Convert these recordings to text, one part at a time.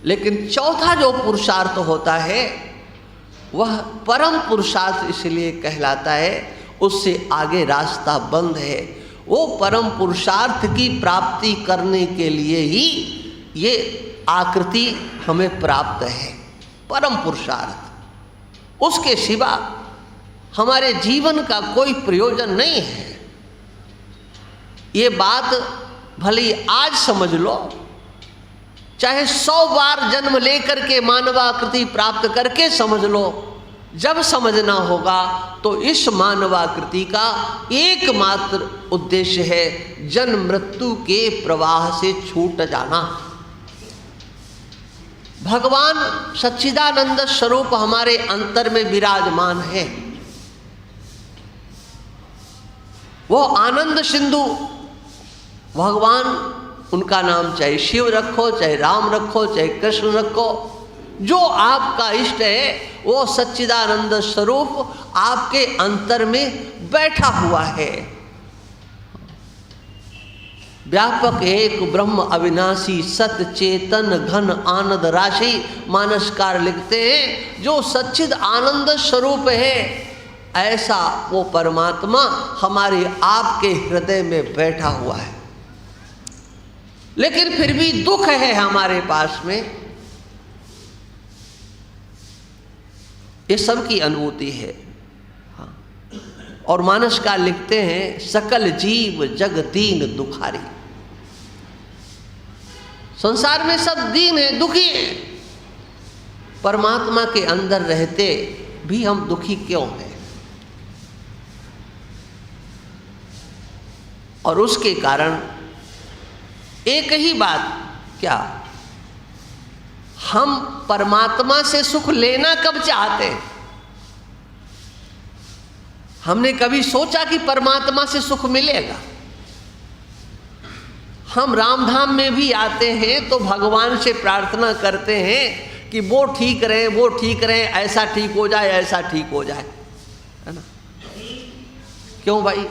लेकिन चौथा जो पुरुषार्थ होता है वह परम पुरुषार्थ इसलिए कहलाता है, उससे आगे रास्ता बंद है। वो परम पुरुषार्थ की प्राप्ति करने के लिए ही ये आकृति हमें प्राप्त है, परम पुरुषार्थ। उसके सिवा हमारे जीवन का कोई प्रयोजन नहीं है। ये बात भले आज समझ लो, चाहे 100 बार जन्म लेकर के मानवाकृति प्राप्त करके समझ लो, जब समझना होगा तो इस मानवाकृति का एकमात्र उद्देश्य है जन्म मृत्यु के प्रवाह से छूट जाना। भगवान सच्चिदानंद स्वरूप हमारे अंतर में विराजमान है। वो आनंद सिंधु भगवान, उनका नाम चाहे शिव रखो, चाहे राम रखो, चाहे कृष्ण रखो, जो आपका इष्ट है वो सच्चिदानंद स्वरूप आपके अंतर में बैठा हुआ है। व्यापक एक ब्रह्म अविनाशी सत चेतन घन आनंद राशि मानसकार लिखते हैं, जो सच्चिद आनंद स्वरूप है ऐसा वो परमात्मा हमारे आपके हृदय में बैठा हुआ है। लेकिन फिर भी दुख है हमारे पास में, ये सबकी अनुभूति है। हाँ। और मानसकार लिखते हैं सकल जीव जग दीन दुखारी। संसार में सब दीन है, दुखी है। परमात्मा के अंदर रहते भी हम दुखी क्यों हैं? और उसके कारण एक ही बात, क्या हम परमात्मा से सुख लेना कब चाहते हैं? हमने कभी सोचा कि परमात्मा से सुख मिलेगा? हम रामधाम में भी आते हैं तो भगवान से प्रार्थना करते हैं कि वो ठीक रहे, वो ठीक रहे, ऐसा ठीक हो जाए, ऐसा ठीक हो जाए, है ना? क्यों भाई?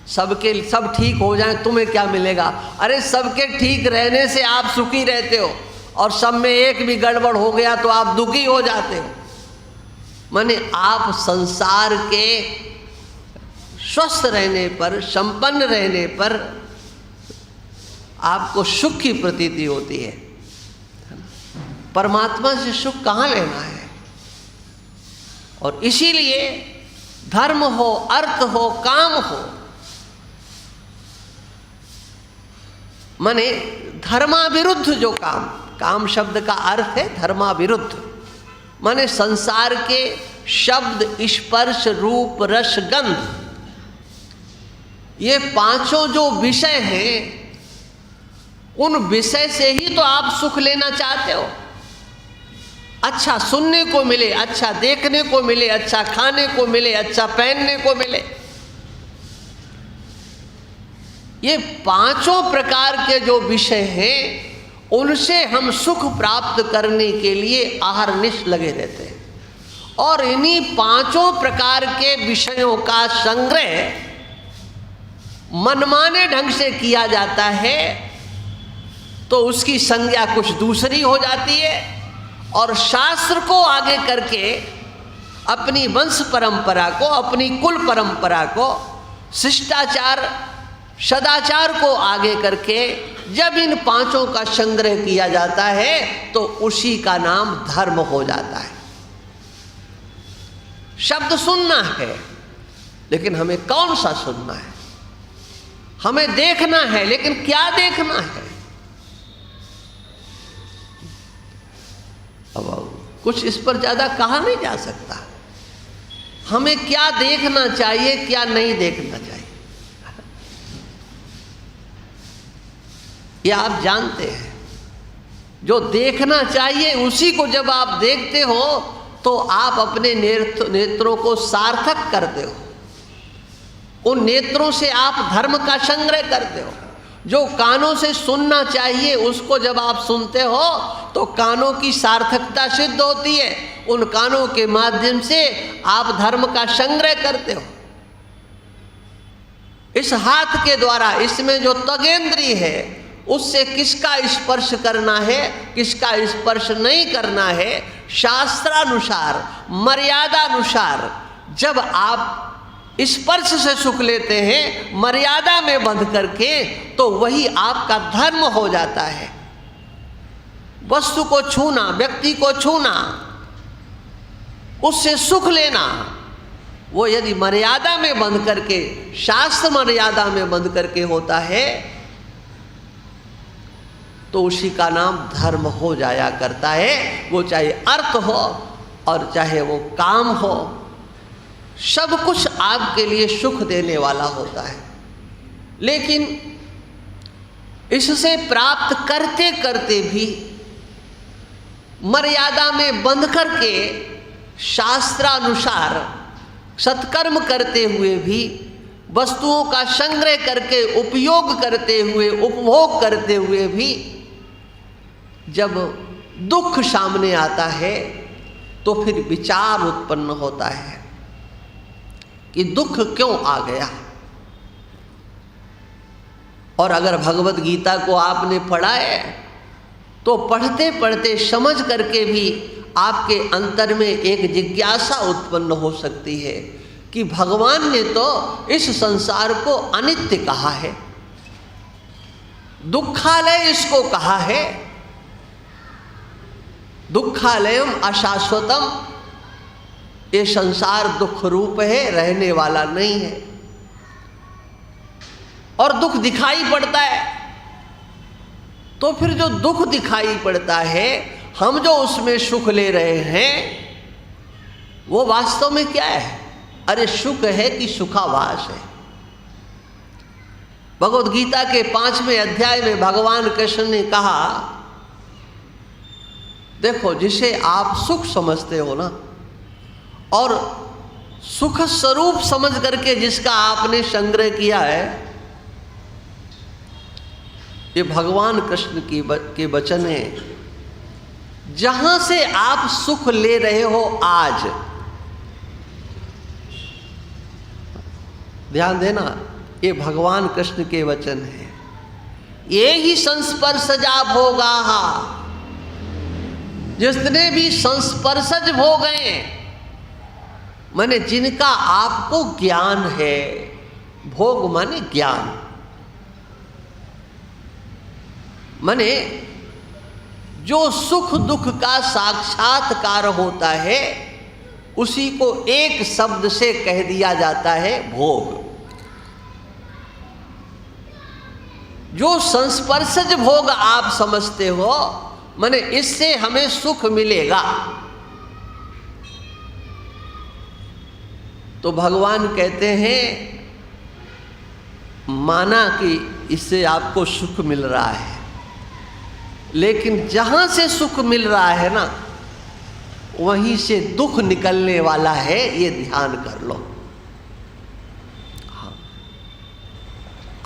सबके सब ठीक हो जाए, तुम्हें क्या मिलेगा? अरे सबके ठीक रहने से आप सुखी रहते हो, और सब में एक भी गड़बड़ हो गया तो आप दुखी हो जाते हो। माने आप संसार के स्वस्थ रहने पर, संपन्न रहने पर आपको सुख की प्रतीति होती है। परमात्मा से सुख कहाँ लेना है? और इसीलिए धर्म हो, अर्थ हो, काम हो, माने धर्माविरुद्ध जो काम, काम शब्द का अर्थ है धर्माविरुद्ध, माने संसार के शब्द स्पर्श रूप रस गंध, ये पांचों जो विषय हैं, उन विषय से ही तो आप सुख लेना चाहते हो। अच्छा सुनने को मिले, अच्छा देखने को मिले, अच्छा खाने को मिले, अच्छा पहनने को मिले, ये पांचों प्रकार के जो विषय हैं उनसे हम सुख प्राप्त करने के लिए अहरनिश लगे रहते हैं। और इन्हीं पांचों प्रकार के विषयों का संग्रह मनमाने ढंग से किया जाता है तो उसकी संज्ञा कुछ दूसरी हो जाती है, और शास्त्र को आगे करके अपनी वंश परंपरा को, अपनी कुल परंपरा को, शिष्टाचार सदाचार को आगे करके जब इन पांचों का संग्रह किया जाता है तो उसी का नाम धर्म हो जाता है। शब्द सुनना है, लेकिन हमें कौन सा सुनना है? हमें देखना है, लेकिन क्या देखना है? अब कुछ इस पर ज्यादा कहा नहीं जा सकता। हमें क्या देखना चाहिए, क्या नहीं देखना चाहिए, ये आप जानते हैं। जो देखना चाहिए उसी को जब आप देखते हो तो आप अपने नेत्रों को सार्थक करते हो। उन नेत्रों से आप धर्म का संग्रह करते हो। जो कानों से सुनना चाहिए उसको जब आप सुनते हो तो कानों की सार्थकता सिद्ध होती है। उन कानों के माध्यम से आप धर्म का संग्रह करते हो। इस हाथ के द्वारा, इसमें जो त्वगेंद्री है उससे किसका स्पर्श करना है, किसका स्पर्श नहीं करना है, शास्त्रानुसार, मर्यादानुसार जब आप स्पर्श से सुख लेते हैं मर्यादा में बंध करके, तो वही आपका धर्म हो जाता है। वस्तु को छूना, व्यक्ति को छूना, उससे सुख लेना, वो यदि मर्यादा में बंध करके, शास्त्र मर्यादा में बंध करके होता है तो उसी का नाम धर्म हो जाया करता है। वो चाहे अर्थ हो और चाहे वो काम हो, सब कुछ आपके लिए सुख देने वाला होता है। लेकिन इससे प्राप्त करते करते भी मर्यादा में बंध करके, शास्त्रानुसार सत्कर्म करते हुए भी, वस्तुओं का संग्रह करके उपयोग करते हुए, उपभोग करते हुए भी जब दुख सामने आता है तो फिर विचार उत्पन्न होता है कि दुख क्यों आ गया। और अगर भगवत गीता को आपने पढ़ा है तो पढ़ते पढ़ते समझ करके भी आपके अंतर में एक जिज्ञासा उत्पन्न हो सकती है कि भगवान ने तो इस संसार को अनित्य कहा है, दुखालय इसको कहा है, दुखालयम अशाश्वतम, ये संसार दुख रूप है, रहने वाला नहीं है। और दुख दिखाई पड़ता है, तो फिर जो दुख दिखाई पड़ता है, हम जो उसमें सुख ले रहे हैं, वो वास्तव में क्या है? अरे सुख है कि सुखाभास है। भगवत गीता के 5वें अध्याय में भगवान कृष्ण ने कहा, देखो जिसे आप सुख समझते हो ना, और सुख स्वरूप समझ करके जिसका आपने संग्रह किया है, ये भगवान कृष्ण के वचन है। जहां से आप सुख ले रहे हो आज, ध्यान देना, ये भगवान कृष्ण के वचन है। ये ही संस्पर्शजा भोगाः, जितने भी संस्पर्शज भोग हैं, माने जिनका आपको ज्ञान है, भोग माने ज्ञान, माने जो सुख दुख का साक्षात्कार होता है उसी को एक शब्द से कह दिया जाता है भोग। जो संस्पर्शज भोग आप समझते हो, माने इससे हमें सुख मिलेगा, तो भगवान कहते हैं माना कि इससे आपको सुख मिल रहा है, लेकिन जहां से सुख मिल रहा है ना, वहीं से दुख निकलने वाला है, ये ध्यान कर लो। हाँ।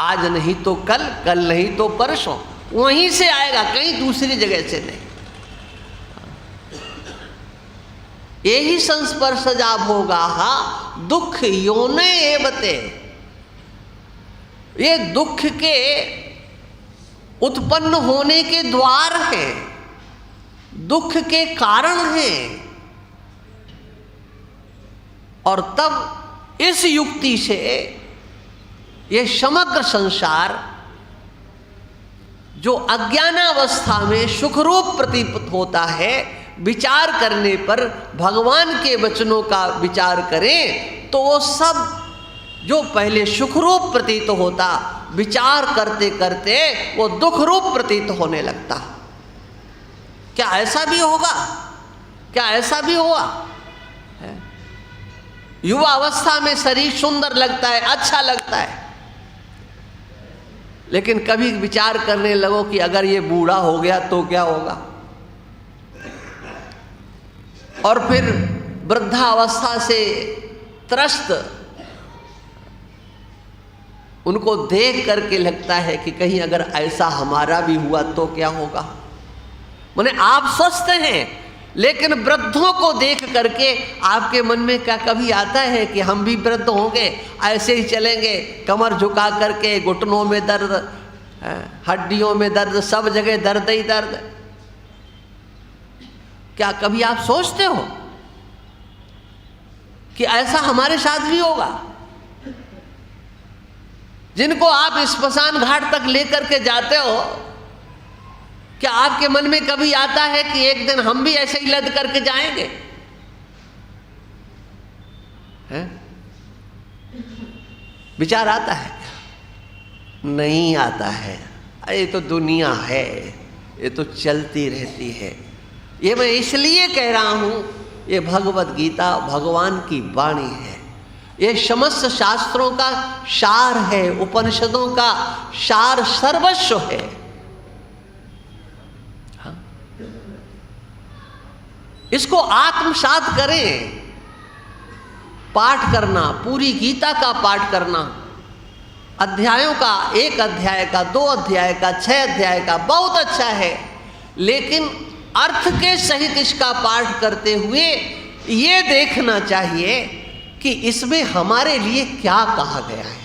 आज नहीं तो कल, कल नहीं तो परसों, वहीं से आएगा, कहीं दूसरी जगह से नहीं। यही संस्पर्शजा भोगाः दुख योने एवते, ये दुख के उत्पन्न होने के द्वार हैं, दुख के कारण हैं। और तब इस युक्ति से ये समग्र संसार जो अज्ञानावस्था में सुखरूप प्रतीत होता है, विचार करने पर भगवान के वचनों का विचार करें तो वो सब जो पहले सुखरूप प्रतीत होता, विचार करते करते वो दुख रूप प्रतीत होने लगता। क्या ऐसा भी होगा? क्या ऐसा भी हुआ? युवा अवस्था में शरीर सुंदर लगता है, अच्छा लगता है, लेकिन कभी विचार करने लगो कि अगर ये बूढ़ा हो गया तो क्या होगा, और फिर वृद्धावस्था से त्रस्त उनको देख करके लगता है कि कहीं अगर ऐसा हमारा भी हुआ तो क्या होगा। माने आप स्वस्थ हैं, लेकिन वृद्धों को देख करके आपके मन में क्या कभी आता है कि हम भी वृद्ध होंगे, ऐसे ही चलेंगे, कमर झुका करके, घुटनों में दर्द, हड्डियों में दर्द, सब जगह दर्द ही दर्द। क्या कभी आप सोचते हो कि ऐसा हमारे साथ भी होगा? जिनको आप स्मशान घाट तक लेकर के जाते हो, क्या आपके मन में कभी आता है कि एक दिन हम भी ऐसे ही लद करके जाएंगे? है? विचार आता है? नहीं आता है। ये तो दुनिया है, ये तो चलती रहती है। ये मैं इसलिए कह रहा हूं, ये भगवत गीता भगवान की वाणी है। ये समस्त शास्त्रों का सार है, उपनिषदों का सार सर्वस्व है। हाँ? इसको आत्मसात करें। पाठ करना, पूरी गीता का पाठ करना, अध्यायों का, 1 अध्याय का, 2 अध्याय का, 6 अध्याय का बहुत अच्छा है, लेकिन अर्थ के सहित इसका पाठ करते हुए ये देखना चाहिए कि इसमें हमारे लिए क्या कहा गया है,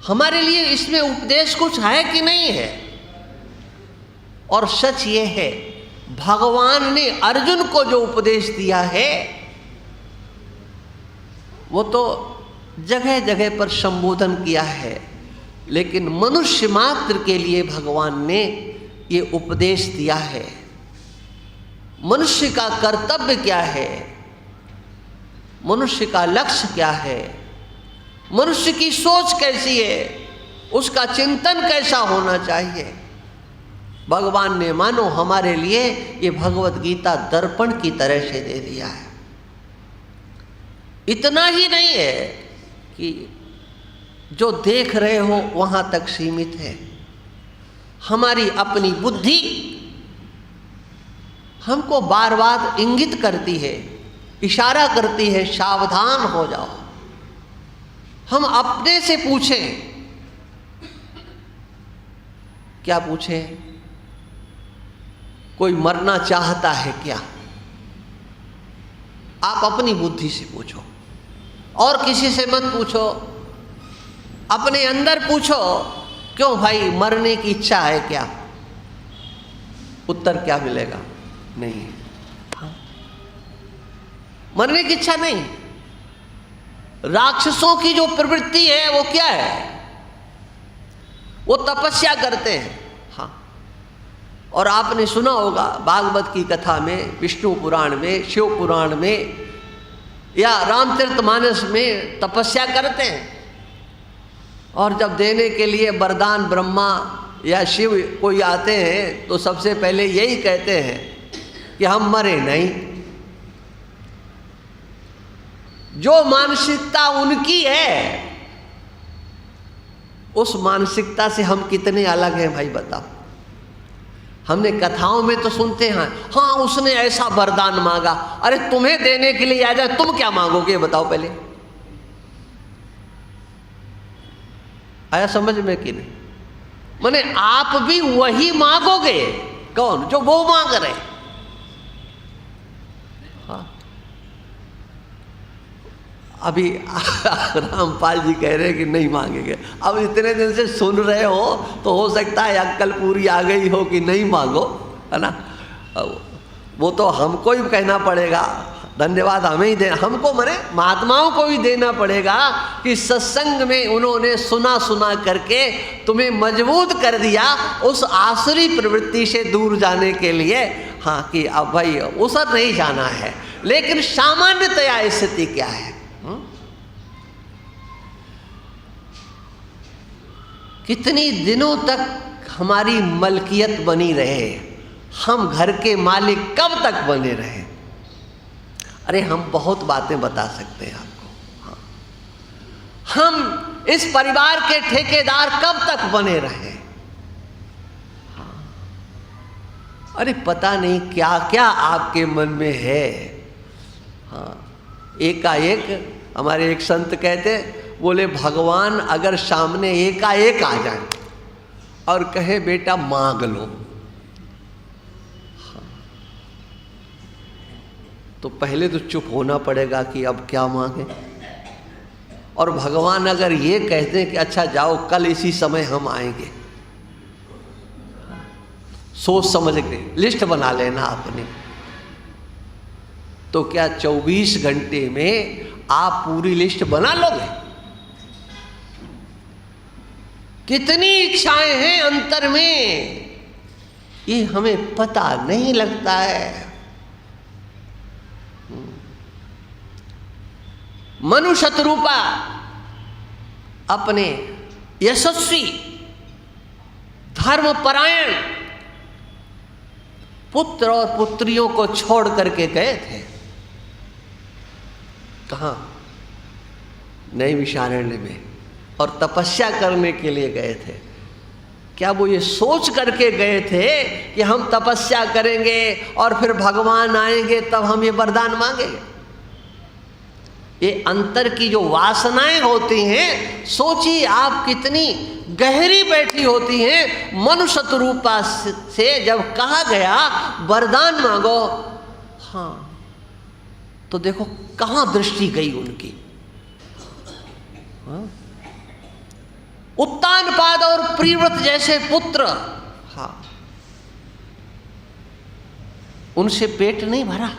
हमारे लिए इसमें उपदेश कुछ है कि नहीं है। और सच ये है, भगवान ने अर्जुन को जो उपदेश दिया है वो तो जगह जगह पर संबोधन किया है, लेकिन मनुष्य मात्र के लिए भगवान ने ये उपदेश दिया है। मनुष्य का कर्तव्य क्या है, मनुष्य का लक्ष्य क्या है, मनुष्य की सोच कैसी है, उसका चिंतन कैसा होना चाहिए, भगवान ने मानो हमारे लिए ये भगवत गीता दर्पण की तरह से दे दिया है। इतना ही नहीं है कि जो देख रहे हो वहां तक सीमित है। हमारी अपनी बुद्धि हमको बार बार इंगित करती है, इशारा करती है, सावधान हो जाओ। हम अपने से पूछें, क्या पूछें? कोई मरना चाहता है क्या? आप अपनी बुद्धि से पूछो, और किसी से मत पूछो, अपने अंदर पूछो, क्यों भाई मरने की इच्छा है क्या? उत्तर क्या मिलेगा? नहीं। हाँ? मरने की इच्छा नहीं। राक्षसों की जो प्रवृत्ति है वो क्या है? वो तपस्या करते हैं। हाँ, और आपने सुना होगा भागवत की कथा में, विष्णु पुराण में, शिव पुराण में या रामचरितमानस में तपस्या करते हैं, और जब देने के लिए वरदान ब्रह्मा या शिव कोई आते हैं तो सबसे पहले यही कहते हैं कि हम मरे नहीं। जो मानसिकता उनकी है, उस मानसिकता से हम कितने अलग हैं भाई बताओ। हमने कथाओं में तो सुनते हैं, हाँ उसने ऐसा वरदान मांगा। अरे तुम्हें देने के लिए आ जाए, तुम क्या मांगोगे बताओ पहले? आया समझ में कि नहीं? माने आप भी वही मांगोगे, कौन? जो वो मांग रहे। हाँ, अभी रामपाल जी कह रहे हैं कि नहीं मांगेंगे। अब इतने दिन से सुन रहे हो तो हो सकता है अक्कल पूरी आ गई हो कि नहीं मांगो, है ना? वो तो हमको ही कहना पड़ेगा, धन्यवाद हमें ही देना, हमको मने महात्माओं को ही देना पड़ेगा कि सत्संग में उन्होंने सुना सुना करके तुम्हें मजबूत कर दिया उस आसुरी प्रवृत्ति से दूर जाने के लिए। हाँ, कि अब भाई उसर नहीं जाना है, लेकिन सामान्यतया स्थिति क्या है? कितनी दिनों तक हमारी मलकियत बनी रहे, हम घर के मालिक कब तक बने रहे? अरे हम बहुत बातें बता सकते हैं आपको। हाँ, हम इस परिवार के ठेकेदार कब तक बने रहे? हाँ, अरे पता नहीं क्या क्या आपके मन में है। हाँ, एकाएक हमारे एक संत कहते, बोले भगवान अगर सामने एकाएक आ जाए और कहे बेटा मांग लो, तो पहले तो चुप होना पड़ेगा कि अब क्या मांगे। और भगवान अगर ये कहते हैं कि अच्छा जाओ कल इसी समय हम आएंगे, सोच समझ के लिस्ट बना लेना अपनी, तो क्या 24 घंटे में आप पूरी लिस्ट बना लोगे? कितनी इच्छाएं हैं अंतर में, ये हमें पता नहीं लगता है। मनु शतरूपा अपने यशस्वी धर्मपरायण पुत्र और पुत्रियों को छोड़ करके गए थे। कहाँ? नैमिषारण्य में, और तपस्या करने के लिए गए थे। क्या वो ये सोच करके गए थे कि हम तपस्या करेंगे और फिर भगवान आएंगे तब हम ये वरदान मांगेंगे? ये अंतर की जो वासनाएं होती हैं, सोचिए आप कितनी गहरी बैठी होती हैं। मनुष्य रूपा से जब कहा गया वरदान मांगो, हाँ, तो देखो कहाँ दृष्टि गई उनकी। हाँ? उत्तानपाद और प्रियव्रत जैसे पुत्र, हाँ, उनसे पेट नहीं भरा।